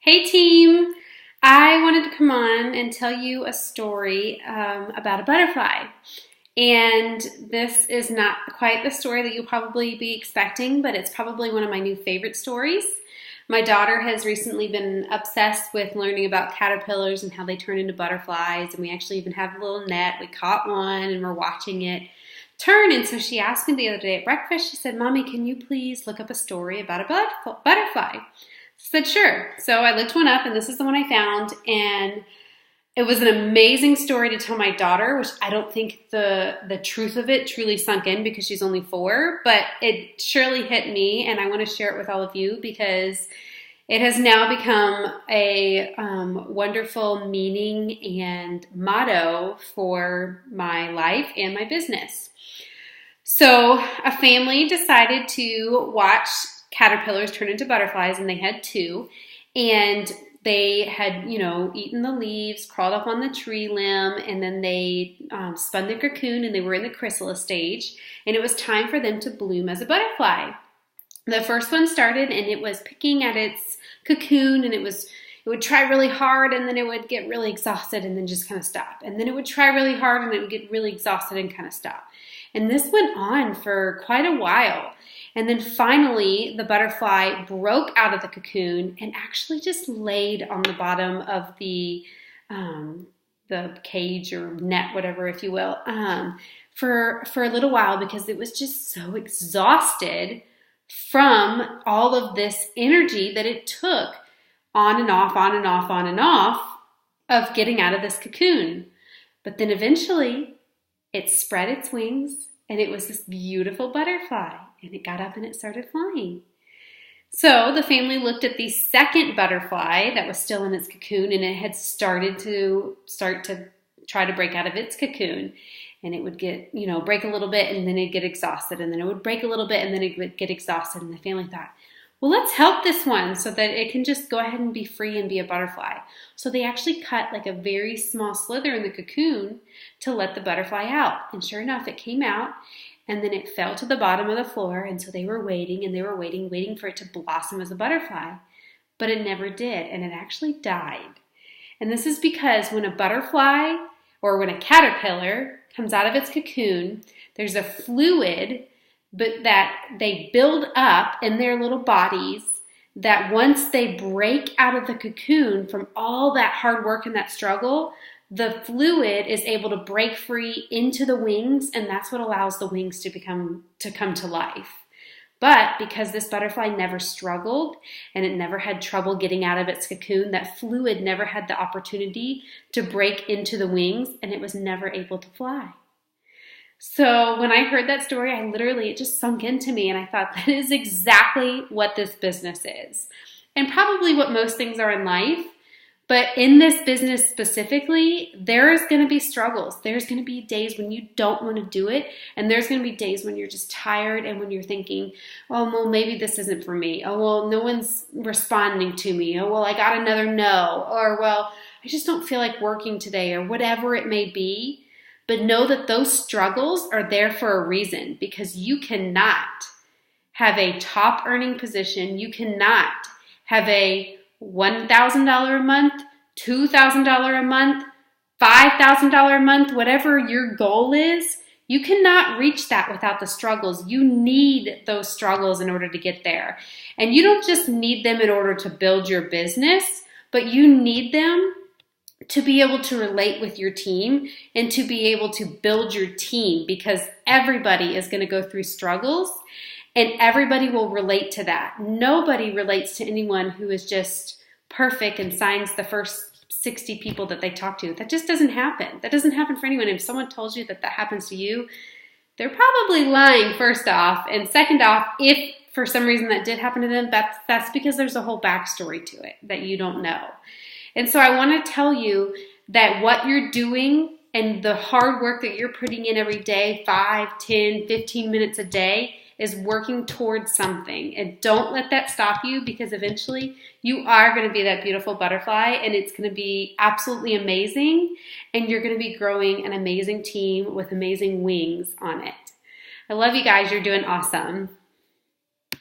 Hey team! I wanted to come on and tell you a story about a butterfly. And this is not quite the story that you'll probably be expecting, but it's probably one of my new favorite stories. My daughter has recently been obsessed with learning about caterpillars and how they turn into butterflies, and we actually even have a little net. We caught one and we're watching it turn, and so she asked me the other day at breakfast, she said, "Mommy, can you please look up a story about a butterfly?" I said, "Sure." So I looked one up, and this is the one I found, and it was an amazing story to tell my daughter, which I don't think the truth of it truly sunk in because she's only 4, but it surely hit me, and I want to share it with all of you because it has now become a wonderful meaning and motto for my life and my business. So a family decided to watch caterpillars turn into butterflies, and they had 2, and they had, eaten the leaves, crawled up on the tree limb, and then they spun the cocoon, and they were in the chrysalis stage, and it was time for them to bloom as a butterfly. The first one started, and it was picking at its cocoon, and it would try really hard, and then it would get really exhausted and then just kind of stop. And then it would try really hard, and it would get really exhausted and kind of stop. And this went on for quite a while. And then finally, the butterfly broke out of the cocoon and actually just laid on the bottom of the cage or net, whatever, if you will, for a little while because it was just so exhausted from all of this energy that it took on and off, on and off, on and off of getting out of this cocoon. But then eventually it spread its wings and it was this beautiful butterfly, and it got up and it started flying. So the family looked at the second butterfly that was still in its cocoon, and it had started to try to break out of its cocoon. And it would get, break a little bit, and then it'd get exhausted, and then it would break a little bit, and then it would get exhausted. And the family thought, well, let's help this one so that it can just go ahead and be free and be a butterfly. So they actually cut like a very small slither in the cocoon to let the butterfly out. And sure enough, it came out, and then it fell to the bottom of the floor. And so they were waiting, and they were waiting for it to blossom as a butterfly. But it never did, and it actually died. And this is because when a butterfly or when a caterpillar comes out of its cocoon, there's a fluid but that they build up in their little bodies that once they break out of the cocoon from all that hard work and that struggle, the fluid is able to break free into the wings, and that's what allows the wings to come to life. But because this butterfly never struggled and it never had trouble getting out of its cocoon, that fluid never had the opportunity to break into the wings, and it was never able to fly. So when I heard that story, it just sunk into me, and I thought that is exactly what this business is. And probably what most things are in life, but in this business specifically, there is going to be struggles. There's going to be days when you don't want to do it, and there's going to be days when you're just tired and when you're thinking, oh, well, maybe this isn't for me. Oh, well, no one's responding to me. Oh, well, I got another no. Or, well, I just don't feel like working today, or whatever it may be. But know that those struggles are there for a reason, because you cannot have a top earning position. You cannot have a $1,000 a month, $2,000 a month, $5,000 a month, whatever your goal is. You cannot reach that without the struggles. You need those struggles in order to get there. And you don't just need them in order to build your business, but you need them to be able to relate with your team and to be able to build your team, because everybody is going to go through struggles and everybody will relate to that. Nobody relates to anyone who is just perfect and signs the first 60 people that they talk to. That just doesn't happen. That doesn't happen for anyone. If someone tells you that happens to you, they're probably lying, first off. And second off, if for some reason that did happen to them, that's because there's a whole backstory to it that you don't know. And so I want to tell you that what you're doing and the hard work that you're putting in every day, 5, 10, 15 minutes a day, is working towards something. And don't let that stop you, because eventually you are going to be that beautiful butterfly, and it's going to be absolutely amazing, and you're going to be growing an amazing team with amazing wings on it. I love you guys. You're doing awesome.